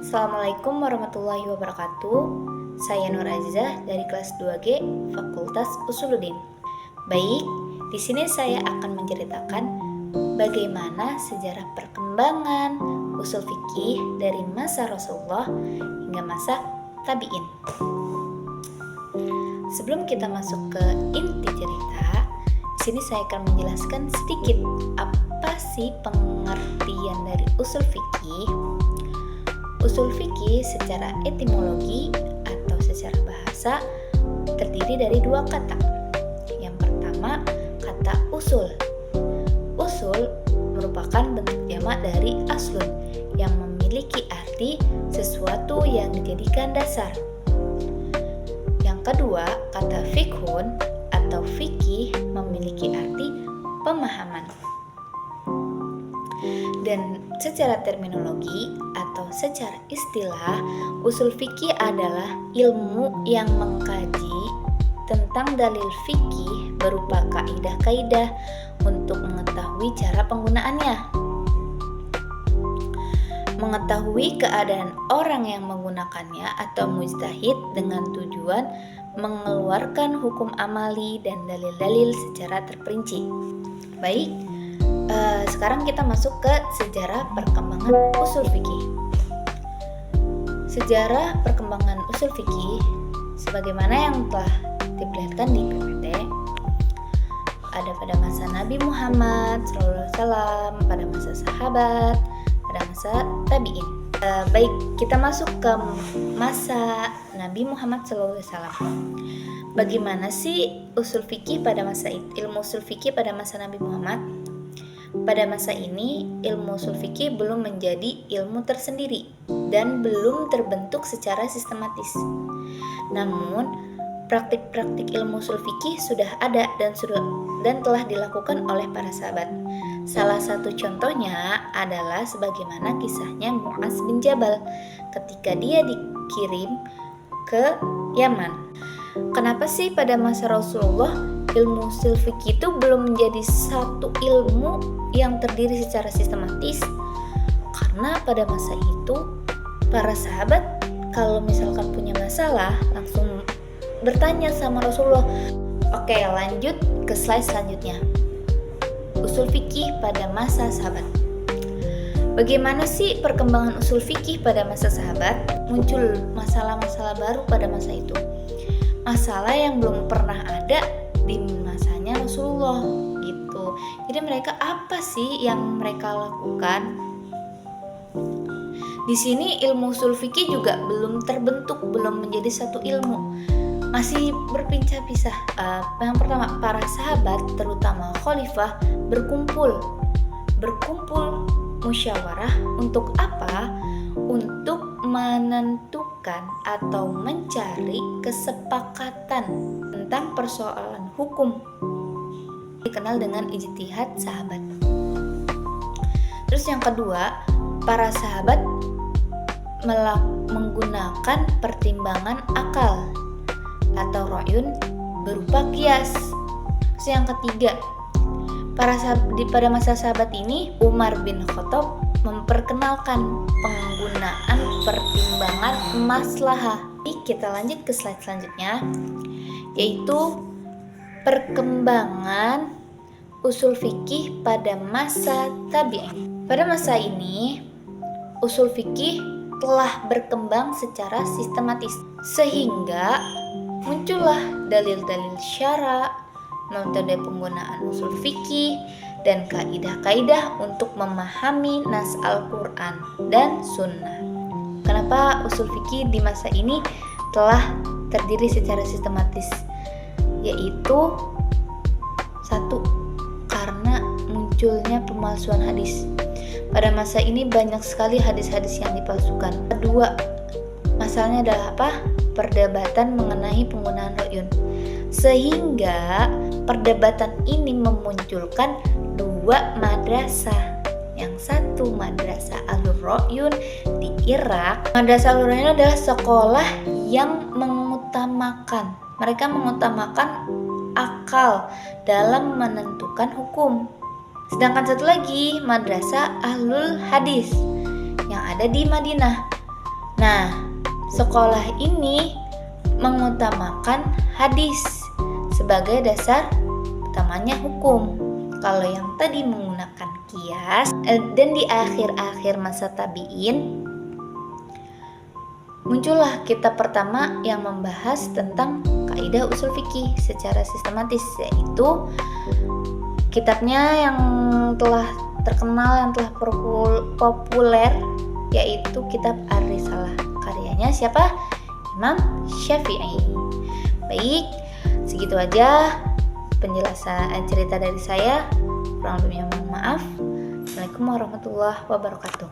Assalamualaikum warahmatullahi wabarakatuh. Saya Nur Azizah dari kelas 2G Fakultas Usuluddin. Baik, di sini saya akan menceritakan bagaimana sejarah perkembangan usul fikih dari masa Rasulullah hingga masa tabi'in. Sebelum kita masuk ke inti cerita, di sini saya akan menjelaskan sedikit apa sih pengertian dari usul fikih. Usul fikih secara etimologi atau secara bahasa terdiri dari dua kata. Yang pertama, kata usul. Usul merupakan bentuk jamak dari aslun yang memiliki arti sesuatu yang dijadikan dasar. Yang kedua, kata fikhun atau fikih memiliki arti pemahaman. Dan secara terminologi atau secara istilah, usul fikih adalah ilmu yang mengkaji tentang dalil fikih berupa kaidah-kaidah untuk mengetahui cara penggunaannya. Mengetahui keadaan orang yang menggunakannya atau mujtahid dengan tujuan mengeluarkan hukum amali dan dalil-dalil secara terperinci. Baik, sekarang kita masuk ke sejarah perkembangan usul fikih. Sejarah perkembangan usul fikih sebagaimana yang telah diperlihatkan di PPT ada pada masa Nabi Muhammad SAW, pada masa sahabat, pada masa tabi'in. Baik, kita masuk ke masa Nabi Muhammad SAW. Bagaimana sih usul fikih pada masa ilmu usul fikih pada masa Nabi Muhammad? Pada masa ini, ilmu usul fikih belum menjadi ilmu tersendiri dan belum terbentuk secara sistematis. Namun, praktik-praktik ilmu usul fikih sudah ada dan telah dilakukan oleh para sahabat. Salah satu contohnya adalah sebagaimana kisahnya Mu'adz bin Jabal ketika dia dikirim ke Yaman. Kenapa sih pada masa Rasulullah ilmu usul fikih itu belum menjadi satu ilmu yang terdiri secara sistematis? Karena pada masa itu para sahabat kalau misalkan punya masalah langsung bertanya sama Rasulullah. Oke, lanjut ke slide selanjutnya. Usul fikih pada masa sahabat. Bagaimana sih perkembangan usul fikih pada masa sahabat? Muncul masalah-masalah baru pada masa itu. Masalah yang belum pernah ada di masanya Rasulullah gitu. Jadi mereka apa sih yang mereka lakukan? Di sini ilmu usul fikih juga belum terbentuk, belum menjadi satu ilmu. Masih berpincah-pisah. Yang pertama, para sahabat terutama khalifah berkumpul musyawarah untuk apa? Untuk menentukan atau mencari kesepakatan tentang persoalan hukum, dikenal dengan ijtihad sahabat. Terus yang kedua, para sahabat menggunakan pertimbangan akal atau ra'yun berupa qiyas. Terus yang ketiga, pada masa sahabat ini Umar bin Khattab memperkenalkan penggunaan pertimbangan maslahah. Kita lanjut ke slide selanjutnya, yaitu perkembangan usul fikih pada masa tabi'in. Pada masa ini, usul fikih telah berkembang secara sistematis sehingga muncullah dalil-dalil syara, metode penggunaan usul fikih, dan kaidah-kaidah untuk memahami nas Al-Quran dan Sunnah. Kenapa usul fikih di masa ini telah terdiri secara sistematis? Yaitu satu, karena munculnya pemalsuan hadis. Pada masa ini banyak sekali hadis-hadis yang dipalsukan. Kedua, masalahnya adalah apa? Perdebatan mengenai penggunaan ra'yun. Sehingga perdebatan ini memunculkan dua madrasah. Yang satu madrasah Ahlur Ra'yun di Irak. Madrasah Ahlur Ra'yun adalah sekolah yang mereka mengutamakan akal dalam menentukan hukum. Sedangkan satu lagi madrasah Ahlul Hadis yang ada di Madinah. Nah, sekolah ini mengutamakan hadis sebagai dasar utamanya hukum. Kalau yang tadi menggunakan qiyas, dan di akhir-akhir masa tabi'in muncullah kitab pertama yang membahas tentang kaidah usul fikih secara sistematis, yaitu kitabnya yang telah terkenal, yang telah populer, yaitu kitab Ar-Risalah. Karyanya siapa? Imam Syafi'i. Baik, segitu aja penjelasan cerita dari saya. Kurang lebihnya mohon maaf. Assalamualaikum warahmatullahi wabarakatuh.